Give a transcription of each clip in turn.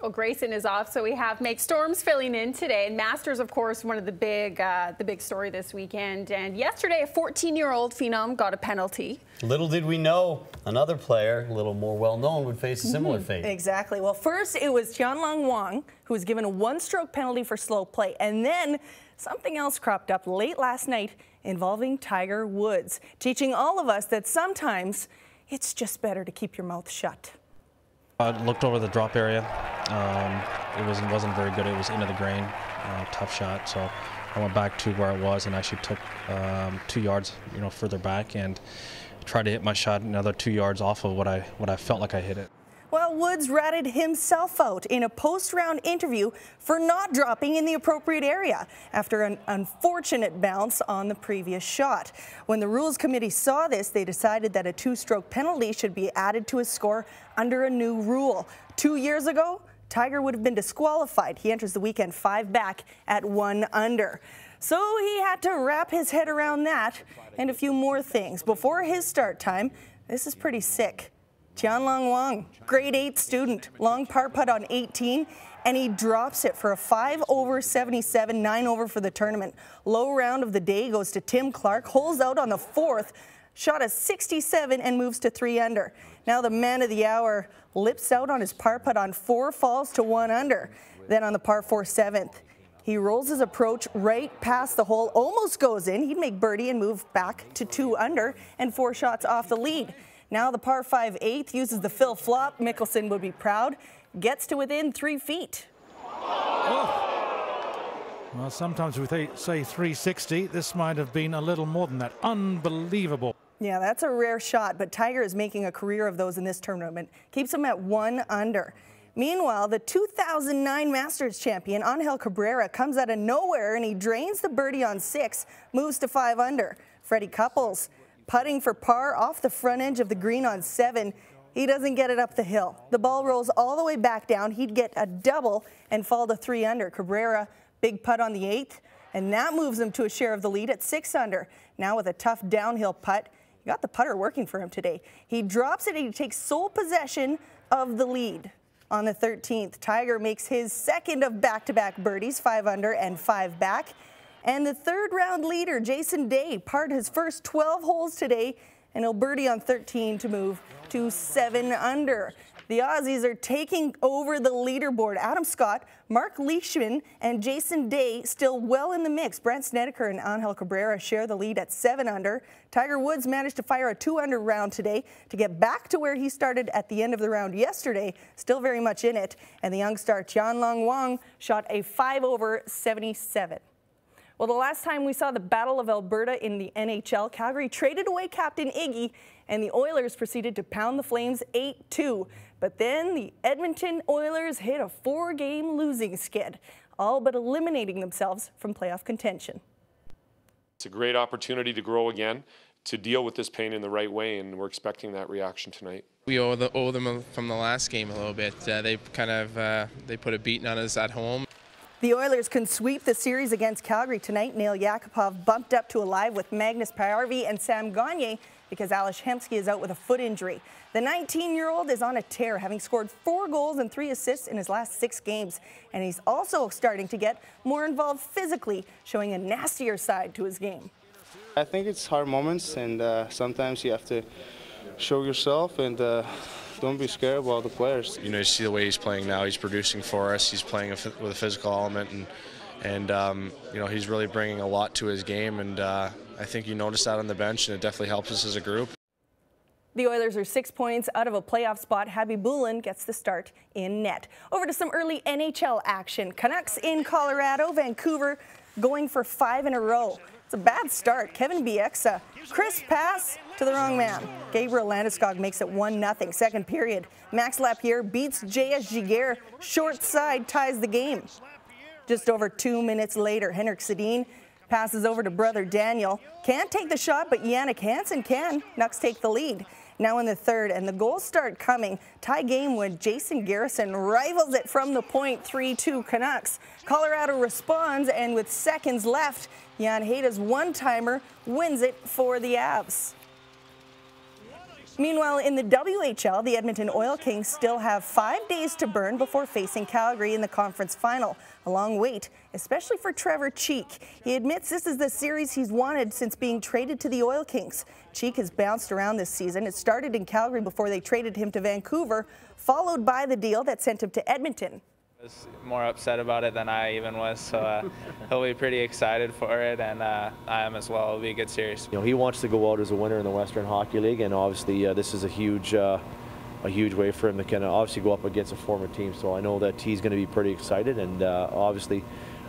Well, Grayson is off, so we have Make Storms filling in today. And Masters, of course, one of the big story this weekend. And yesterday, a 14-year-old phenom got a penalty. Little did we know another player, a little more well-known, would face a similar fate. Exactly. Well, first it was Tianlong Wang, who was given a one-stroke penalty for slow play. And then something else cropped up late last night involving Tiger Woods, teaching all of us that sometimes it's just better to keep your mouth shut. I looked over the drop area. It wasn't very good. It was into the grain, tough shot. So I went back to where I was and actually took 2 yards, further back and tried to hit my shot another 2 yards off of what I felt like I hit it. Well, Woods ratted himself out in a post-round interview for not dropping in the appropriate area after an unfortunate bounce on the previous shot. When the rules committee saw this, they decided that a 2-stroke penalty should be added to his score under a new rule. 2 years ago, Tiger would have been disqualified. He enters the weekend 5 back at 1 under. So he had to wrap his head around that and a few more things. Before his start time, this is pretty sick. Tianlong Wang, grade 8 student, long par putt on 18, and he drops it for a 5 over 77, 9 over for the tournament. Low round of the day goes to Tim Clark, holes out on the 4th, shot a 67 and moves to 3 under. Now the man of the hour lips out on his par putt on 4, falls to 1 under. Then on the par 4 7th, he rolls his approach right past the hole, almost goes in. He'd make birdie and move back to 2 under and 4 shots off the lead. Now the par 5 8th uses the fill flop. Mickelson would be proud. Gets to within 3 feet. Oh. Well, sometimes we say 360. This might have been a little more than that. Unbelievable. Yeah, that's a rare shot, but Tiger is making a career of those in this tournament. Keeps him at 1 under. Meanwhile, the 2009 Masters champion, Angel Cabrera, comes out of nowhere and he drains the birdie on 6, moves to 5 under. Freddie Couples putting for par off the front edge of the green on 7. He doesn't get it up the hill. The ball rolls all the way back down. He'd get a double and fall to 3 under. Cabrera, big putt on the 8th, and that moves him to a share of the lead at 6 under. Now with a tough downhill putt, he got the putter working for him today. He drops it and he takes sole possession of the lead. On the 13th, Tiger makes his second of back-to-back birdies, 5 under and 5 back. And the 3rd round leader, Jason Day, parred his first 12 holes today, and he'll birdie on 13 to move to 7 under. The Aussies are taking over the leaderboard. Adam Scott, Mark Leishman, and Jason Day still well in the mix. Brent Snedeker and Angel Cabrera share the lead at 7 under. Tiger Woods managed to fire a 2 under round today to get back to where he started at the end of the round yesterday, still very much in it. And the young star Tianlong Wang shot a 5 over 77. Well, the last time we saw the Battle of Alberta in the NHL, Calgary traded away Captain Iggy, and the Oilers proceeded to pound the Flames 8-2. But then the Edmonton Oilers hit a 4-game losing skid, all but eliminating themselves from playoff contention. It's a great opportunity to grow again, to deal with this pain in the right way, and we're expecting that reaction tonight. We owe them from the last game a little bit. They put a beating on us at home. The Oilers can sweep the series against Calgary tonight. Nail Yakupov bumped up to a live with Magnus Paajarvi and Sam Gagner because Ales Hemsky is out with a foot injury. The 19-year-old is on a tear, having scored 4 goals and 3 assists in his last 6 games. And he's also starting to get more involved physically, showing a nastier side to his game. I think it's hard moments, and sometimes you have to show yourself and don't be scared about the players. You see the way he's playing now. He's producing for us. He's playing with a physical element, and he's really bringing a lot to his game. And I think you notice that on the bench, and it definitely helps us as a group. The Oilers are 6 points out of a playoff spot. Khabibulin gets the start in net. Over to some early NHL action. Canucks in Colorado, Vancouver going for 5 in a row. It's a bad start. Kevin Bieksa, crisp pass to the wrong man. Gabriel Landeskog makes it 1-0. Second period, Max Lapierre beats J.S. Giguère. Short side ties the game. Just over 2 minutes later, Henrik Sedin passes over to brother Daniel. Can't take the shot, but Jannik Hansen can. Nucks take the lead. Now in the third, and the goals start coming. Tie game when Jason Garrison rivals it from the point, 3-2 Canucks. Colorado responds, and with seconds left, Jan Hayda's one-timer wins it for the Avs. Meanwhile, in the WHL, the Edmonton Oil Kings still have 5 days to burn before facing Calgary in the conference final. A long wait, especially for Trevor Cheek. He admits this is the series he's wanted since being traded to the Oil Kings. Cheek has bounced around this season. It started in Calgary before they traded him to Vancouver, followed by the deal that sent him to Edmonton. I was more upset about it than I even was, so he'll be pretty excited for it, and I am as well. It'll be a good series. You know, he wants to go out as a winner in the Western Hockey League, and obviously this is a huge way for him to kind of obviously go up against a former team. So I know that he's going to be pretty excited, and obviously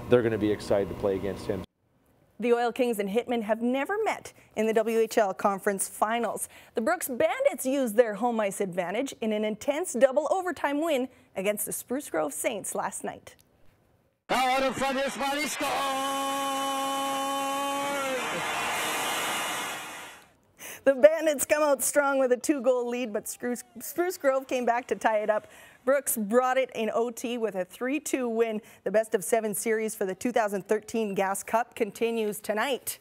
they're going to be excited to play against him. The Oil Kings and Hitmen have never met in the WHL Conference Finals. The Brooks Bandits used their home ice advantage in an intense double overtime win against the Spruce Grove Saints last night. Out in front, here's Smiley, scores! The Bandits come out strong with a 2-goal lead, but Spruce Grove came back to tie it up. Brooks brought it in OT with a 3-2 win. The best-of-7 series for the 2013 Gas Cup continues tonight.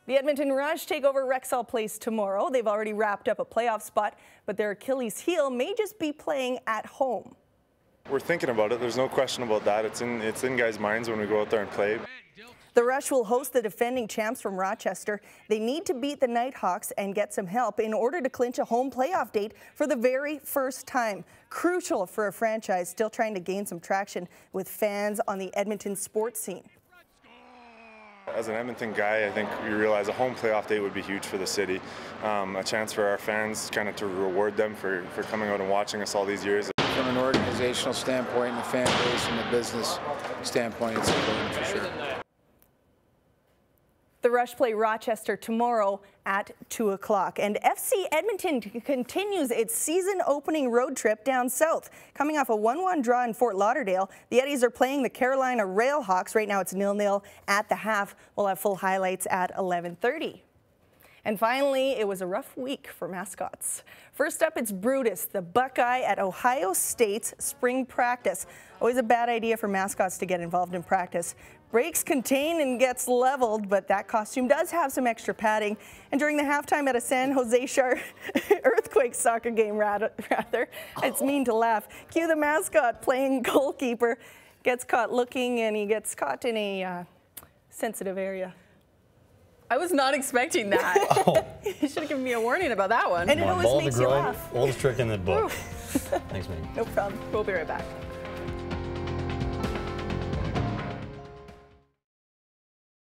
The Edmonton Rush take over Rexall Place tomorrow. They've already wrapped up a playoff spot, but their Achilles heel may just be playing at home. We're thinking about it. There's no question about that. It's in guys' minds when we go out there and play. The Rush will host the defending champs from Rochester. They need to beat the Nighthawks and get some help in order to clinch a home playoff date for the very first time. Crucial for a franchise still trying to gain some traction with fans on the Edmonton sports scene. As an Edmonton guy, I think we realize a home playoff date would be huge for the city. A chance for our fans kind of to reward them for coming out and watching us all these years. From an organizational standpoint, and the fan base and the business standpoint, it's important for sure. The Rush play Rochester tomorrow at 2 o'clock. And FC Edmonton continues its season-opening road trip down south. Coming off a 1-1 draw in Fort Lauderdale, the Eddies are playing the Carolina Railhawks. Right now it's 0-0 at the half. We'll have full highlights at 11:30. And finally, it was a rough week for mascots. First up, it's Brutus, the Buckeye at Ohio State's spring practice. Always a bad idea for mascots to get involved in practice. Breaks contain and gets leveled, but that costume does have some extra padding. And during the halftime at a San Jose Earthquake soccer game, rather, it's mean to laugh. Cue the mascot playing goalkeeper, gets caught looking, and he gets caught in a sensitive area. I was not expecting that. Oh. You should have given me a warning about that one. And it always makes you laugh. Oldest trick in the book. Thanks, man. No problem. We'll be right back.